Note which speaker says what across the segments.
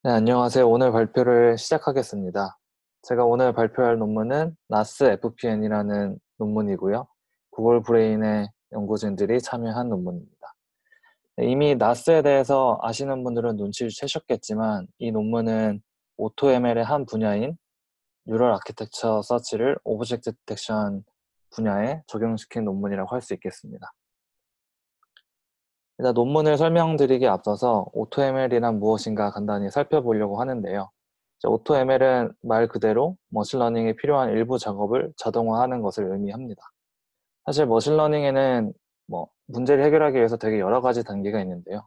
Speaker 1: 네, 안녕하세요. 오늘 발표를 시작하겠습니다. 제가 오늘 발표할 논문은 나스 FPN이라는 논문이고요. 구글 브레인의 연구진들이 참여한 논문입니다. 네, 이미 나스에 대해서 아시는 분들은 눈치를 채셨겠지만 이 논문은 AutoML의 한 분야인 뉴럴 아키텍처 서치를 오브젝트 디텍션 분야에 적용시킨 논문이라고 할 수 있겠습니다. 일단 논문을 설명드리기 앞서서 AutoML이란 무엇인가 간단히 살펴보려고 하는데요. AutoML은 말 그대로 머신러닝에 필요한 일부 작업을 자동화하는 것을 의미합니다. 사실 머신러닝에는 문제를 해결하기 위해서 되게 여러 가지 단계가 있는데요.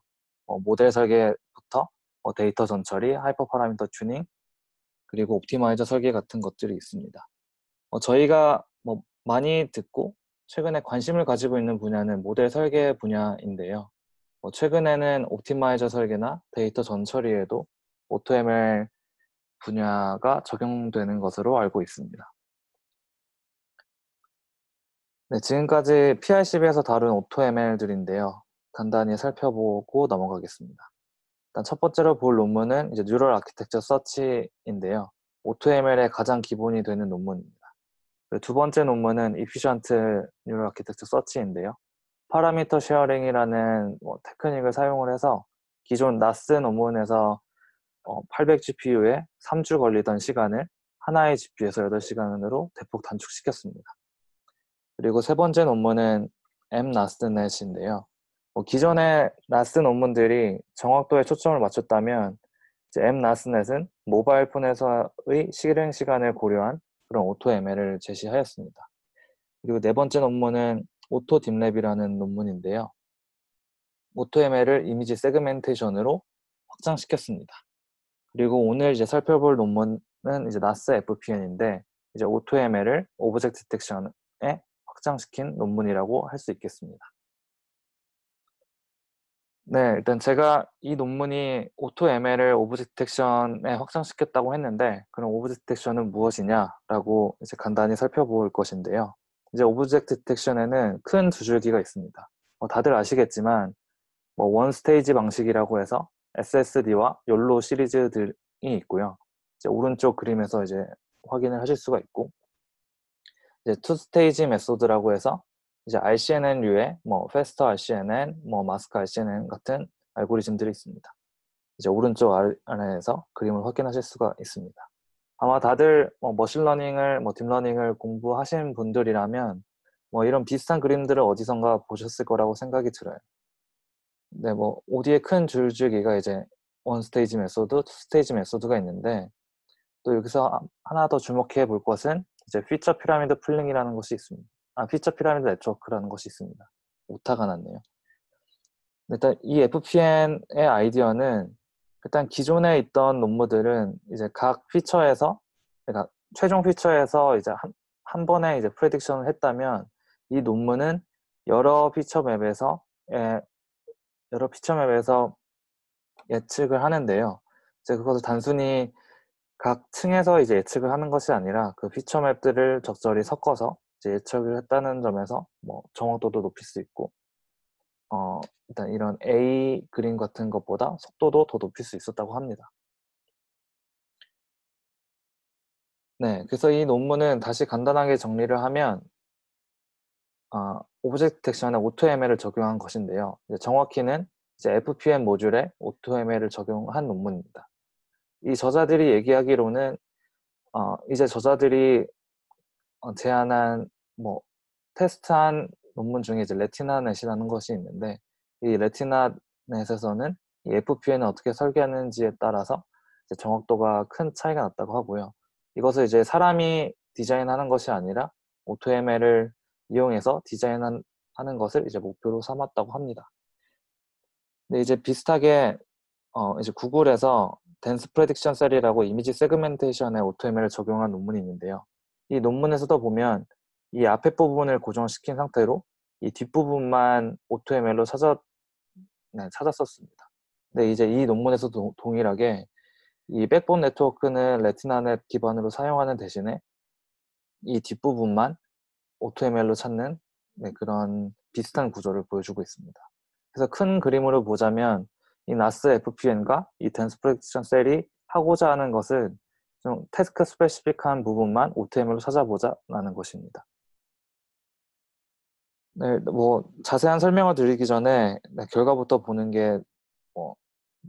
Speaker 1: 모델 설계부터 데이터 전처리, 하이퍼 파라미터 튜닝, 그리고 옵티마이저 설계 같은 것들이 있습니다. 저희가 많이 듣고 최근에 관심을 가지고 있는 분야는 모델 설계 분야인데요. 최근에는 옵티마이저 설계나 데이터 전처리에도 AutoML 분야가 적용되는 것으로 알고 있습니다. 네, 지금까지 PICB에서 다룬 AutoML들인데요. 간단히 살펴보고 넘어가겠습니다. 일단 첫 번째로 볼 논문은 이제 뉴럴 아키텍처 서치인데요. AutoML의 가장 기본이 되는 논문입니다. 그리고 두 번째 논문은 Efficient Neural Architecture Search인데요. 파라미터 쉐어링이라는 테크닉을 사용을 해서 기존 나스 논문에서 800GPU에 3주 걸리던 시간을 하나의 GPU에서 8시간으로 대폭 단축시켰습니다. 그리고 세 번째 논문은 MNASNet인데요. 기존의 나스 논문들이 정확도에 초점을 맞췄다면 MNASNet은 모바일 폰에서의 실행 시간을 고려한 그런 AutoML을 제시하였습니다. 그리고 네 번째 논문은 오토딥랩이라는 논문인데요. AutoML을 이미지 세그멘테이션으로 확장시켰습니다. 그리고 오늘 이제 살펴볼 논문은 이제 나스 FPN인데 이제 AutoML을 오브젝트 디텍션에 확장시킨 논문이라고 할 수 있겠습니다. 네, 일단 제가 이 논문이 AutoML을 오브젝트 디텍션에 확장시켰다고 했는데 그럼 오브젝트 디텍션은 무엇이냐라고 이제 간단히 살펴볼 것인데요. 이제 오브젝트 디텍션에는 큰 두 줄기가 있습니다. 다들 아시겠지만 원 스테이지 방식이라고 해서 SSD와 욜로 시리즈들이 있고요. 이제 오른쪽 그림에서 이제 확인을 하실 수가 있고, 이제 투 스테이지 메소드라고 해서 이제 RCNN류의 페스터 RCNN, 마스크 RCNN 같은 알고리즘들이 있습니다. 이제 오른쪽 아래에서 그림을 확인하실 수가 있습니다. 아마 다들 머신러닝을, 딥러닝을 공부하신 분들이라면 이런 비슷한 그림들을 어디선가 보셨을 거라고 생각이 들어요. 네, OD의 큰 줄줄기가 이제 원 스테이지 메소드, 투 스테이지 메소드가 있는데 또 여기서 하나 더 주목해 볼 것은 이제 피처 피라미드 풀링이라는 것이 있습니다. 피처 피라미드 네트워크라는 것이 있습니다. 오타가 났네요. 일단 이 FPN의 아이디어는 일단 기존에 있던 논문들은 이제 각 피처에서 그러니까 최종 피처에서 이제 한 번에 이제 프레딕션을 했다면 이 논문은 여러 피처 맵에서 예측을 하는데요. 이제 그것을 단순히 각 층에서 이제 예측을 하는 것이 아니라 그 피처 맵들을 적절히 섞어서 이제 예측을 했다는 점에서 정확도도 높일 수 있고, 일단 이런 A 그림 같은 것보다 속도도 더 높일 수 있었다고 합니다. 네, 그래서 이 논문은 다시 간단하게 정리를 하면 오브젝트 디텍션에 AutoML을 적용한 것인데요. 정확히는 이제 FPN 모듈에 AutoML을 적용한 논문입니다. 이 저자들이 얘기하기로는 이제 저자들이 제안한 테스트한 논문 중에 이제 레티나넷이라는 것이 있는데 이 레티나넷에서는 이 FPN을 어떻게 설계하는지에 따라서 이제 정확도가 큰 차이가 났다고 하고요. 이것을 이제 사람이 디자인하는 것이 아니라 AutoML을 이용해서 디자인하는 것을 이제 목표로 삼았다고 합니다. 근데 이제 비슷하게 이제 구글에서 덴스 프레딕션 셀이라고 이미지 세그멘테이션에 AutoML을 적용한 논문이 있는데요. 이 논문에서도 보면 이 앞에 부분을 고정시킨 상태로 이 뒷부분만 AutoML로 찾았었습니다. 근데 이제 이 논문에서도 동일하게 이 백본 네트워크는 레티나넷 기반으로 사용하는 대신에 이 뒷부분만 AutoML로 찾는 그런 비슷한 구조를 보여주고 있습니다. 그래서 큰 그림으로 보자면 이 나스 FPN과 이 dense prediction 셀이 하고자 하는 것은 좀 태스크 스페시픽한 부분만 OTML로 찾아보자라는 것입니다. 네, 뭐 자세한 설명을 드리기 전에 결과부터 보는 게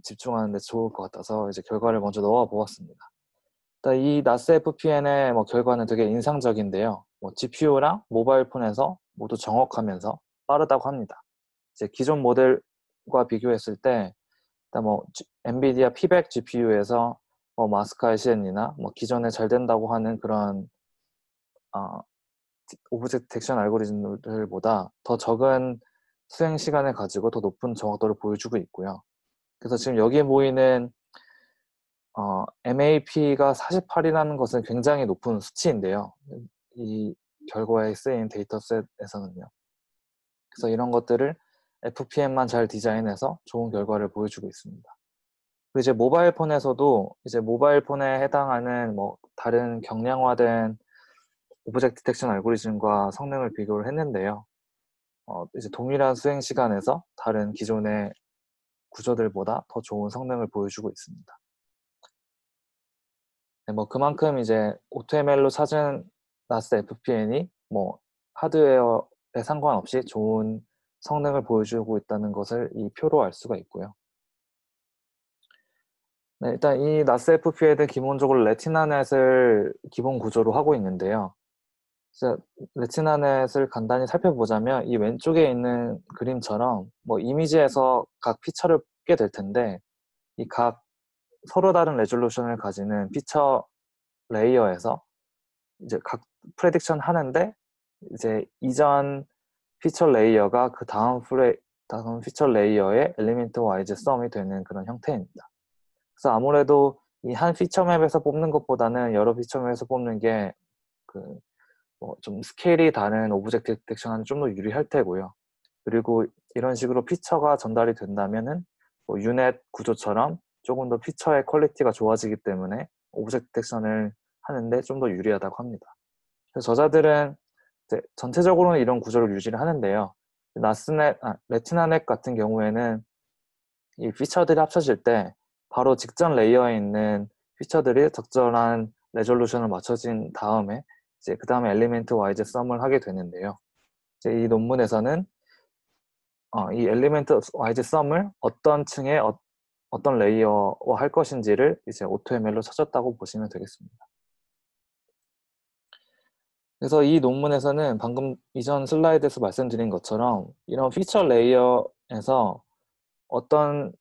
Speaker 1: 집중하는 데 좋을 것 같아서 이제 결과를 먼저 넣어 보았습니다. 일단 이 나스 FPN의 결과는 되게 인상적인데요. GPU랑 모바일 폰에서 모두 정확하면서 빠르다고 합니다. 이제 기존 모델과 비교했을 때 일단 엔비디아 P100 GPU에서 마스카이 CN이나 기존에 잘 된다고 하는 그런 오브젝트 딕션 알고리즘들보다 더 적은 수행 시간을 가지고 더 높은 정확도를 보여주고 있고요. 그래서 지금 여기에 보이는 MAP가 48이라는 것은 굉장히 높은 수치인데요. 이 결과에 쓰인 데이터셋에서는요. 그래서 이런 것들을 FPM만 잘 디자인해서 좋은 결과를 보여주고 있습니다. 그리고 이제 모바일 폰에서도 이제 모바일 폰에 해당하는 다른 경량화된 오브젝트 디텍션 알고리즘과 성능을 비교를 했는데요. 이제 동일한 수행 시간에서 다른 기존의 구조들보다 더 좋은 성능을 보여주고 있습니다. 네, 그만큼 이제 AutoML로 찾은 나스 FPN이 하드웨어에 상관없이 좋은 성능을 보여주고 있다는 것을 이 표로 알 수가 있고요. 네, 일단 이 나스 FPN은 기본적으로 레티나넷을 기본 구조로 하고 있는데요. 레티나넷을 간단히 살펴보자면 이 왼쪽에 있는 그림처럼 이미지에서 각 피처를 뽑게 될 텐데 이 각 서로 다른 레졸루션을 가지는 피처 레이어에서 이제 각 프레딕션 하는데 이제 이전 피처 레이어가 그 다음 피처 레이어의 엘리멘트 와이즈 썸이 되는 그런 형태입니다. 그래서 아무래도 이 한 피처 맵에서 뽑는 것보다는 여러 피처 맵에서 뽑는 게 좀 스케일이 다른 오브젝트 디텍션은 좀 더 유리할 테고요. 그리고 이런 식으로 피처가 전달이 된다면은 유넷 구조처럼 조금 더 피처의 퀄리티가 좋아지기 때문에 오브젝트 디텍션을 하는데 좀 더 유리하다고 합니다. 그래서 저자들은 이제 전체적으로는 이런 구조를 유지를 하는데요. 레티나넷 같은 경우에는 이 피처들이 합쳐질 때 바로 직전 레이어에 있는 피처들이 적절한 레졸루션을 맞춰진 다음에 이제 그 다음에 엘리멘트 와이즈 썸을 하게 되는데요. 이제 이 논문에서는 이 엘리멘트 와이즈 썸을 어떤 층에 어떤 레이어와 할 것인지를 이제 AutoML로 찾았다고 보시면 되겠습니다. 그래서 이 논문에서는 방금 이전 슬라이드에서 말씀드린 것처럼 이런 피처 레이어에서 어떤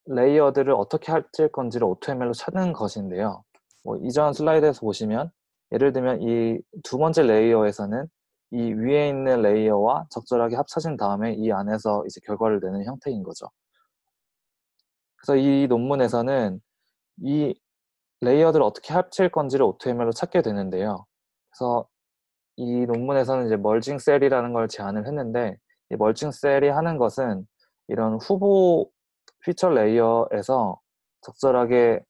Speaker 1: 레이어들을 어떻게 할 건지를 AutoML로 찾는 것인데요. 이전 슬라이드에서 보시면 예를 들면 이 두 번째 레이어에서는 이 위에 있는 레이어와 적절하게 합쳐진 다음에 이 안에서 이제 결과를 내는 형태인 거죠. 그래서 이 논문에서는 이 레이어들을 어떻게 합칠 건지를 AutoML로 찾게 되는데요. 그래서 이 논문에서는 이제 멀징 셀이라는 걸 제안을 했는데 이 멀징 셀이 하는 것은 이런 후보 피처 레이어에서 적절하게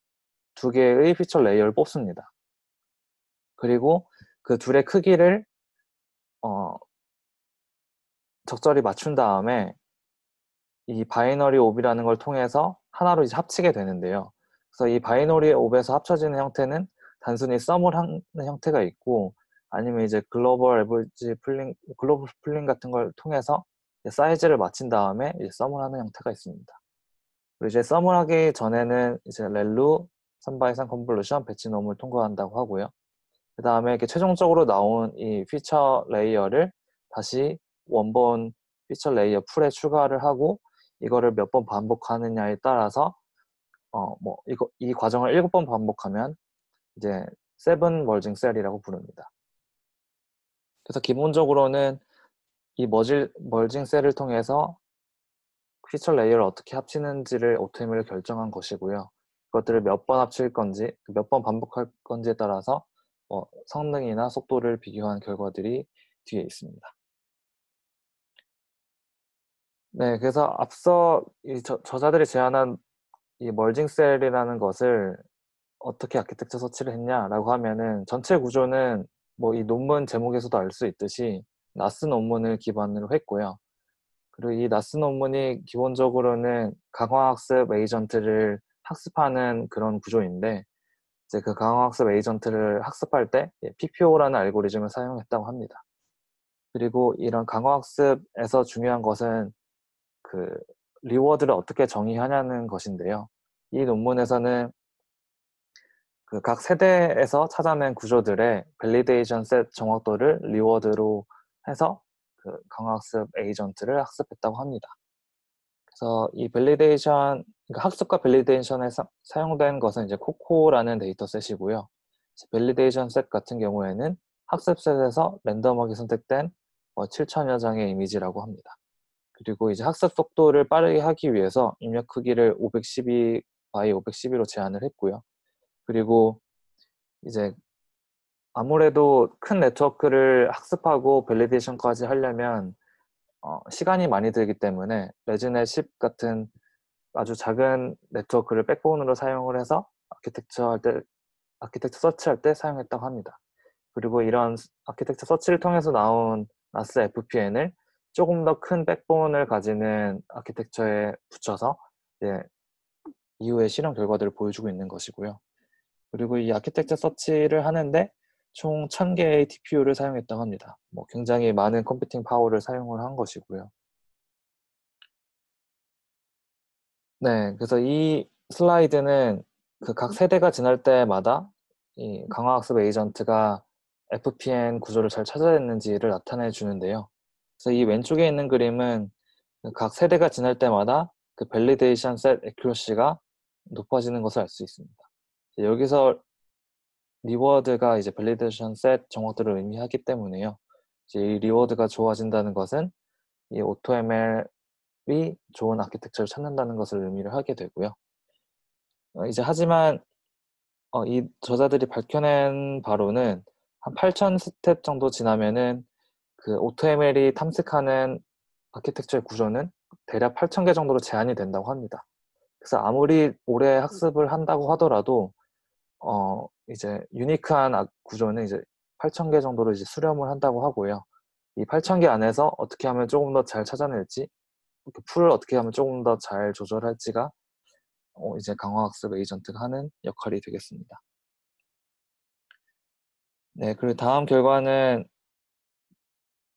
Speaker 1: 두 개의 피처 레이어를 뽑습니다. 그리고 그 둘의 크기를 적절히 맞춘 다음에 이 바이너리 옵이라는 걸 통해서 하나로 이제 합치게 되는데요. 그래서 이 바이너리 옵에서 합쳐지는 형태는 단순히 썸을 하는 형태가 있고 아니면 이제 글로벌 플링 같은 걸 통해서 사이즈를 맞춘 다음에 이제 썸을 하는 형태가 있습니다. 그리고 이제 썸을 하기 전에는 이제 렐루 3x3 컨볼루션 배치놈을 통과한다고 하고요. 그 다음에 이렇게 최종적으로 나온 이 피처 레이어를 다시 원본 피처 레이어 풀에 추가를 하고 이거를 몇 번 반복하느냐에 따라서 이 과정을 7번 반복하면 이제 세븐 멀징 셀이라고 부릅니다. 그래서 기본적으로는 이 멀징 셀을 통해서 피처 레이어를 어떻게 합치는지를 AutoML로 결정한 것이고요. 그것들을 몇 번 합칠 건지, 몇 번 반복할 건지에 따라서 성능이나 속도를 비교한 결과들이 뒤에 있습니다. 네, 그래서 앞서 저자들이 제안한 이 멀징 셀이라는 것을 어떻게 아키텍처 서치를 했냐라고 하면은 전체 구조는 이 논문 제목에서도 알 수 있듯이 나스 논문을 기반으로 했고요. 그리고 이 나스 논문이 기본적으로는 강화학습 에이전트를 학습하는 그런 구조인데, 이제 그 강화학습 에이전트를 학습할 때 PPO라는 알고리즘을 사용했다고 합니다. 그리고 이런 강화학습에서 중요한 것은 그 리워드를 어떻게 정의하냐는 것인데요. 이 논문에서는 그 각 세대에서 찾아낸 구조들의 밸리데이션 셋 정확도를 리워드로 해서 그 강화학습 에이전트를 학습했다고 합니다. 그래서 이 밸리데이션, 그러니까 학습과 밸리데이션에 사용된 것은 이제 코코라는 데이터셋이고요. 밸리데이션 셋 같은 경우에는 학습 셋에서 랜덤하게 선택된 7천여 장의 이미지라고 합니다. 그리고 이제 학습 속도를 빠르게 하기 위해서 입력 크기를 512 by 512로 제한을 했고요. 그리고 이제 아무래도 큰 네트워크를 학습하고 밸리데이션까지 하려면 시간이 많이 들기 때문에 레지넷 10 같은 아주 작은 네트워크를 백본으로 사용을 해서 아키텍처 서치할 때 사용했다고 합니다. 그리고 이런 아키텍처 서치를 통해서 나온 나스 FPN을 조금 더 큰 백본을 가지는 아키텍처에 붙여서 이제 이후의 실험 결과들을 보여주고 있는 것이고요. 그리고 이 아키텍처 서치를 하는데 총 1000개의 TPU를 사용했다고 합니다. 굉장히 많은 컴퓨팅 파워를 사용을 한 것이고요. 네, 그래서 이 슬라이드는 그 각 세대가 지날 때마다 이 강화학습 에이전트가 FPN 구조를 잘 찾아냈는지를 나타내 주는데요. 그래서 이 왼쪽에 있는 그림은 각 세대가 지날 때마다 그 밸리데이션 셋 애큐러시가 높아지는 것을 알 수 있습니다. 여기서 리워드가 이제 밸리데이션 셋 정확도를 의미하기 때문에요. 이제 이 리워드가 좋아진다는 것은 이 AutoML이 좋은 아키텍처를 찾는다는 것을 의미를 하게 되고요. 이제 하지만 이 저자들이 밝혀낸 바로는 한 8,000 스텝 정도 지나면은 그 AutoML이 탐색하는 아키텍처의 구조는 대략 8,000개 정도로 제한이 된다고 합니다. 그래서 아무리 오래 학습을 한다고 하더라도 이제 유니크한 구조는 이제 8,000개 정도로 이제 수렴을 한다고 하고요. 이 8,000개 안에서 어떻게 하면 조금 더 잘 찾아낼지, 그 풀을 어떻게 하면 조금 더 잘 조절할지가 이제 강화학습 에이전트가 하는 역할이 되겠습니다. 네, 그리고 다음 결과는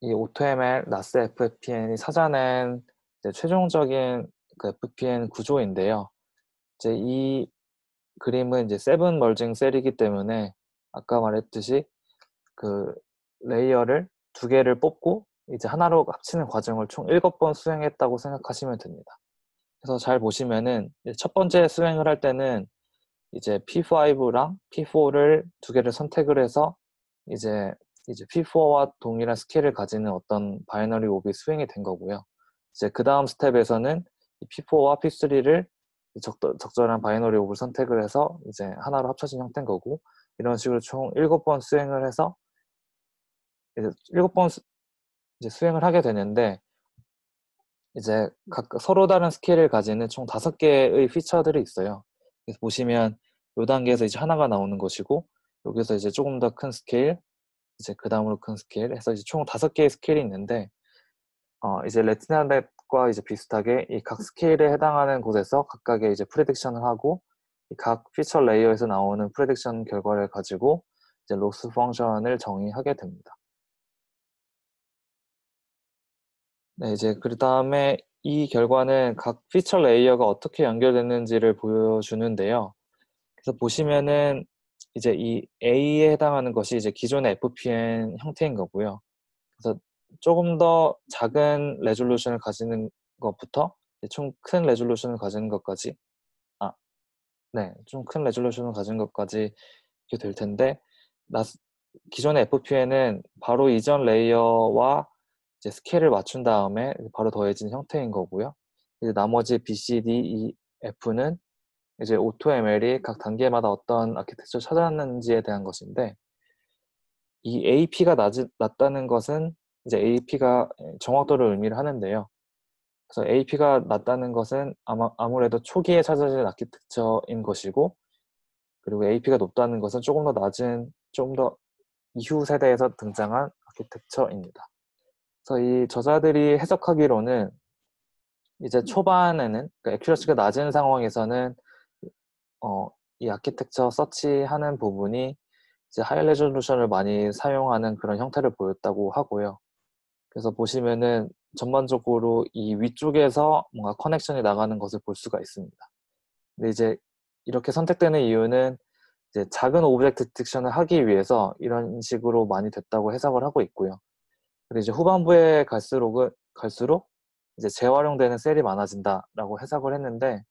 Speaker 1: 이 AutoML, 나스 FPN이 찾아낸 최종적인 그 FPN 구조인데요. 이제 이 그림은 이제 세븐 멀징 셀이기 때문에 아까 말했듯이 그 레이어를 두 개를 뽑고 이제 하나로 합치는 과정을 총 7번 수행했다고 생각하시면 됩니다. 그래서 잘 보시면은 첫 번째 수행을 할 때는 이제 P5랑 P4를 두 개를 선택을 해서 이제 P4와 동일한 스케일을 가지는 어떤 바이너리 옵이 수행이 된 거고요. 이제 그 다음 스텝에서는 P4와 P3를 적절한 바이너리 옵을 선택을 해서 이제 하나로 합쳐진 형태인 거고, 이런 식으로 총 7번 수행을 해서 이제 7번 이제 수행을 하게 되는데, 이제 각각 서로 다른 스케일을 가지는 총 5개의 피처들이 있어요. 그래서 보시면 이 단계에서 이제 하나가 나오는 것이고, 여기서 이제 조금 더 큰 스케일, 이제 그 다음으로 큰 스케일 해서 이제 총 5개의 스케일이 있는데, 이제 레티나넷과 이제 비슷하게 이 각 스케일에 해당하는 곳에서 각각의 이제 프레딕션을 하고, 각 피처 레이어에서 나오는 프레딕션 결과를 가지고 이제 로스 펑션을 정의하게 됩니다. 네, 이제 그 다음에 이 결과는 각 피처 레이어가 어떻게 연결됐는지를 보여주는데요. 그래서 보시면은 이제 이 A에 해당하는 것이 이제 기존의 FPN 형태인 거고요. 그래서 조금 더 작은 레졸루션을 가지는 것부터 총 큰 레졸루션을 가지는 것까지, 네, 좀 큰 레졸루션을 가진 것까지 이렇게 될 텐데, 기존의 FPN은 바로 이전 레이어와 이제 스케일을 맞춘 다음에 바로 더해진 형태인 거고요. 이제 나머지 B, C, D, E, F는 이제 AutoML이 각 단계마다 어떤 아키텍처를 찾았는지에 대한 것인데, 이 AP가 낮다는 것은 이제 AP가 정확도를 의미를 하는데요. 그래서 AP가 낮다는 것은 아무래도 초기에 찾아진 아키텍처인 것이고, 그리고 AP가 높다는 것은 조금 더 낮은, 좀 더 이후 세대에서 등장한 아키텍처입니다. 그래서 이 저자들이 해석하기로는 이제 초반에는 그러니까 액큐러시가 낮은 상황에서는 이 아키텍처 서치하는 부분이 이제 하이 레졸루션을 많이 사용하는 그런 형태를 보였다고 하고요. 그래서 보시면은 전반적으로 이 위쪽에서 뭔가 커넥션이 나가는 것을 볼 수가 있습니다. 근데 이제 이렇게 선택되는 이유는 이제 작은 오브젝트 디텍션을 하기 위해서 이런 식으로 많이 됐다고 해석을 하고 있고요. 그리고 이제 후반부에 갈수록 이제 재활용되는 셀이 많아진다라고 해석을 했는데,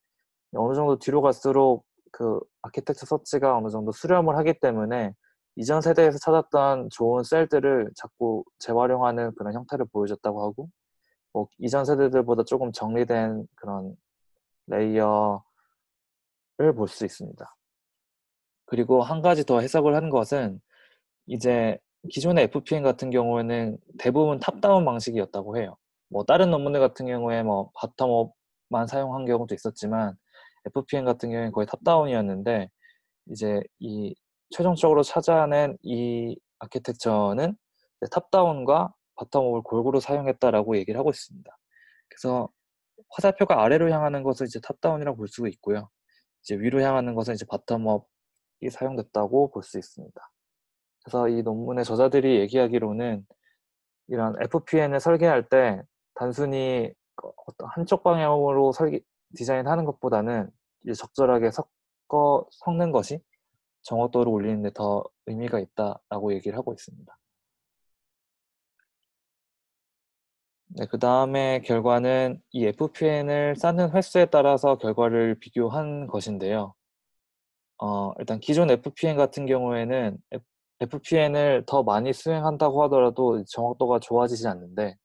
Speaker 1: 어느 정도 뒤로 갈수록 그 아키텍처 서치가 어느 정도 수렴을 하기 때문에 이전 세대에서 찾았던 좋은 셀들을 자꾸 재활용하는 그런 형태를 보여줬다고 하고, 뭐 이전 세대들보다 조금 정리된 그런 레이어를 볼 수 있습니다. 그리고 한 가지 더 해석을 한 것은 이제 기존의 FPN 같은 경우에는 대부분 탑다운 방식이었다고 해요. 뭐 다른 논문들 같은 경우에 뭐 바텀업만 사용한 경우도 있었지만 FPN 같은 경우에는 거의 탑다운이었는데, 이제 이 최종적으로 찾아낸 이 아키텍처는 탑다운과 바텀업을 골고루 사용했다라고 얘기를 하고 있습니다. 그래서 화살표가 아래로 향하는 것을 이제 탑다운이라고 볼 수 있고요. 이제 위로 향하는 것은 이제 바텀업이 사용됐다고 볼 수 있습니다. 그래서 이 논문의 저자들이 얘기하기로는 이런 FPN을 설계할 때 단순히 어떤 한쪽 방향으로 디자인하는 것보다는 이제 적절하게 섞는 것이 정확도를 올리는 데 더 의미가 있다라고 얘기를 하고 있습니다. 네, 그 다음에 결과는 이 FPN을 쌓는 횟수에 따라서 결과를 비교한 것인데요. 일단 기존 FPN 같은 경우에는 FPN을 더 많이 수행한다고 하더라도 정확도가 좋아지지 않는데,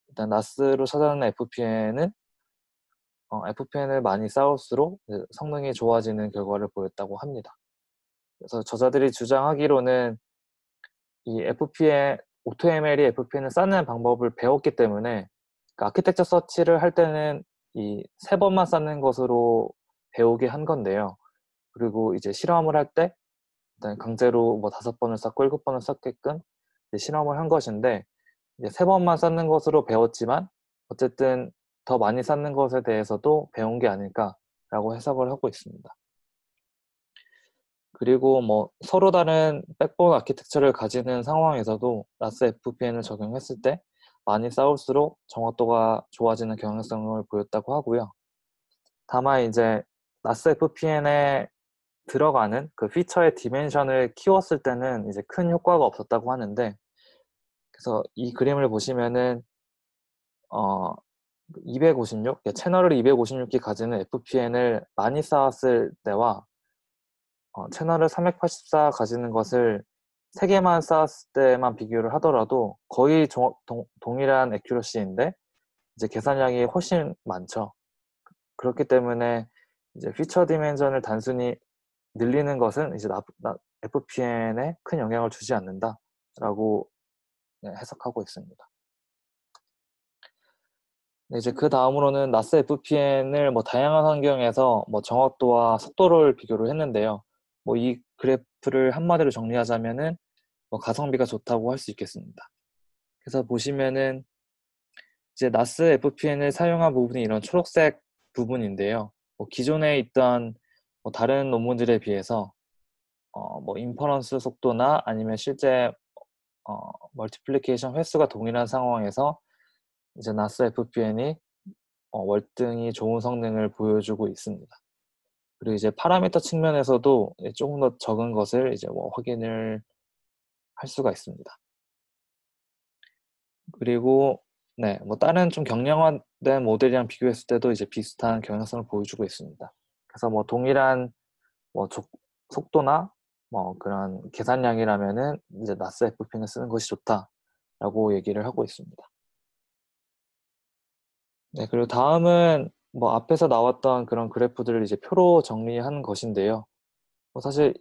Speaker 1: 일단 나스로 찾아내는 FPN을 많이 쌓을수록 성능이 좋아지는 결과를 보였다고 합니다. 그래서 저자들이 주장하기로는 이 FPN, 오토ML이 FPN을 쌓는 방법을 배웠기 때문에 그 아키텍처 서치를 할 때는 이 3번만 쌓는 것으로 배우게 한 건데요. 그리고 이제 실험을 할 때 일단 강제로 뭐 5번을 쌓고 7번을 쌓게끔 실험을 한 것인데, 이제 3번만 쌓는 것으로 배웠지만 어쨌든 더 많이 쌓는 것에 대해서도 배운 게 아닐까라고 해석을 하고 있습니다. 그리고 뭐 서로 다른 백본 아키텍처를 가지는 상황에서도 나스 FPN을 적용했을 때 많이 쌓을수록 정확도가 좋아지는 경향성을 보였다고 하고요. 다만 이제 나스 FPN에 들어가는 그 피처의 디멘션을 키웠을 때는 이제 큰 효과가 없었다고 하는데, 그래서 이 그림을 보시면은 256, 채널을 256개 가지는 FPN을 많이 쌓았을 때와 채널을 384 가지는 것을 3개만 쌓았을 때만 비교를 하더라도 거의 동일한 액큐러시인데 이제 계산량이 훨씬 많죠. 그렇기 때문에 이제 피처 디멘전을 단순히 늘리는 것은 이제 FPN에 큰 영향을 주지 않는다라고 해석하고 있습니다. 이제 그 다음으로는 나스 FPN을 뭐 다양한 환경에서 뭐 정확도와 속도를 비교를 했는데요. 뭐 이 그래프를 한마디로 정리하자면은 뭐 가성비가 좋다고 할 수 있겠습니다. 그래서 보시면은 이제 나스 FPN을 사용한 부분이 이런 초록색 부분인데요. 뭐 기존에 있던 뭐 다른 논문들에 비해서 뭐 인퍼런스 속도나 아니면 실제 멀티플리케이션 횟수가 동일한 상황에서 이제 나스 FPN이 월등히 좋은 성능을 보여주고 있습니다. 그리고 이제 파라미터 측면에서도 조금 더 적은 것을 이제 뭐 확인을 할 수가 있습니다. 그리고 네, 뭐 다른 좀 경량화된 모델이랑 비교했을 때도 이제 비슷한 경향성을 보여주고 있습니다. 그래서 뭐 동일한 뭐 속도나 뭐 그런 계산량이라면은 이제 나스 FPN을 쓰는 것이 좋다라고 얘기를 하고 있습니다. 네, 그리고 다음은 뭐 앞에서 나왔던 그런 그래프들을 이제 표로 정리한 것인데요. 뭐 사실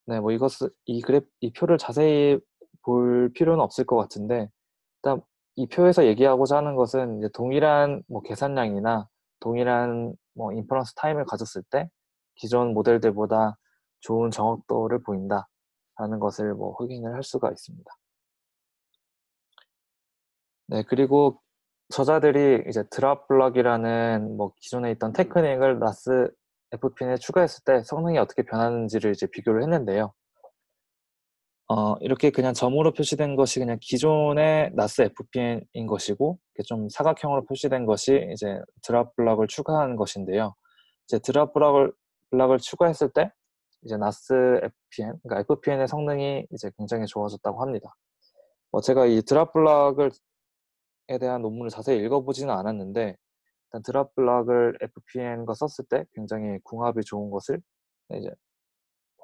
Speaker 1: 네, 뭐 이 표를 자세히 볼 필요는 없을 것 같은데, 일단 이 표에서 얘기하고자 하는 것은 이제 동일한 뭐 계산량이나 동일한 뭐 인퍼런스 타임을 가졌을 때 기존 모델들보다 좋은 정확도를 보인다라는 것을 뭐 확인을 할 수가 있습니다. 네, 그리고 저자들이 이제 드랍블럭이라는 뭐 기존에 있던 테크닉을 나스 FPN에 추가했을 때 성능이 어떻게 변하는지를 이제 비교를 했는데요. 이렇게 그냥 점으로 표시된 것이 그냥 기존의 나스 FPN인 것이고, 이렇게 좀 사각형으로 표시된 것이 이제 드랍블럭을 추가한 것인데요. 이제 드랍블럭을 추가했을 때 이제 나스 FPN, 그러니까 FPN의 성능이 이제 굉장히 좋아졌다고 합니다. 제가 이 드랍블럭에 대한 논문을 자세히 읽어보지는 않았는데, 일단 드랍블럭을 FPN과 썼을 때 굉장히 궁합이 좋은 것을 이제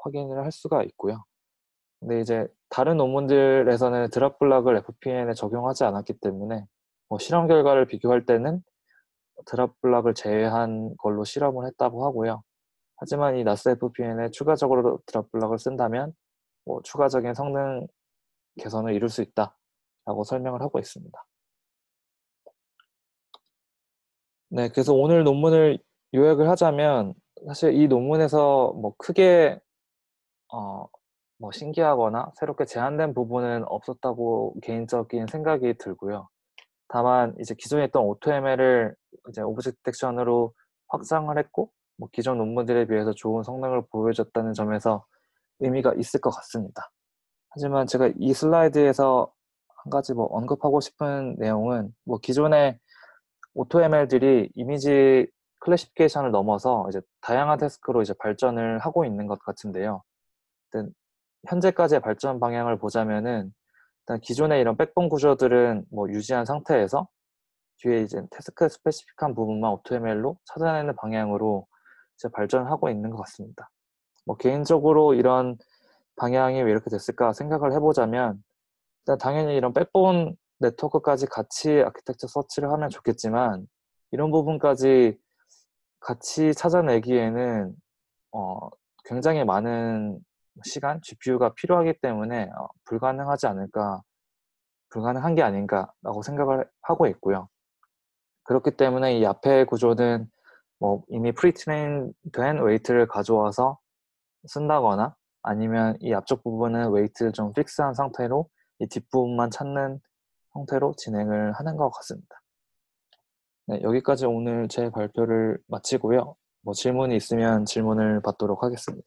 Speaker 1: 확인을 할 수가 있고요. 근데 이제 다른 논문들에서는 드랍블럭을 FPN에 적용하지 않았기 때문에 실험 결과를 비교할 때는 드랍블럭을 제외한 걸로 실험을 했다고 하고요. 하지만 이 나스 FPN에 추가적으로 드랍블럭을 쓴다면 추가적인 성능 개선을 이룰 수 있다라고 설명을 하고 있습니다. 네, 그래서 오늘 논문을 요약을 하자면 사실 이 논문에서 크게 어, 신기하거나 새롭게 제안된 부분은 없었다고 개인적인 생각이 들고요. 다만 이제 기존에 있던 AutoML을 이제 오브젝트 디텍션으로 확장을 했고 기존 논문들에 비해서 좋은 성능을 보여줬다는 점에서 의미가 있을 것 같습니다. 하지만 제가 이 슬라이드에서 한 가지 언급하고 싶은 내용은 기존의 AutoML들이 이미지 클래시피케이션을 넘어서 이제 다양한 태스크로 이제 발전을 하고 있는 것 같은데요. 일단 현재까지의 발전 방향을 보자면은 일단 기존의 이런 백본 구조들은 유지한 상태에서 뒤에 이제 태스크 스페시픽한 부분만 AutoML로 찾아내는 방향으로 이제 발전하고 있는 것 같습니다. 개인적으로 이런 방향이 왜 이렇게 됐을까 생각을 해보자면 일단 당연히 이런 백본 네트워크까지 같이 아키텍처 서치를 하면 좋겠지만 이런 부분까지 같이 찾아내기에는 굉장히 많은 시간, GPU가 필요하기 때문에 불가능한 게 아닌가라고 생각을 하고 있고요. 그렇기 때문에 이 앞에 구조는 이미 프리트레인 된 웨이트를 가져와서 쓴다거나 아니면 이 앞쪽 부분은 웨이트를 좀 픽스한 상태로 이 뒷부분만 찾는 형태로 진행을 하는 것 같습니다. 네, 여기까지 오늘 제 발표를 마치고요. 질문이 있으면 질문을 받도록 하겠습니다.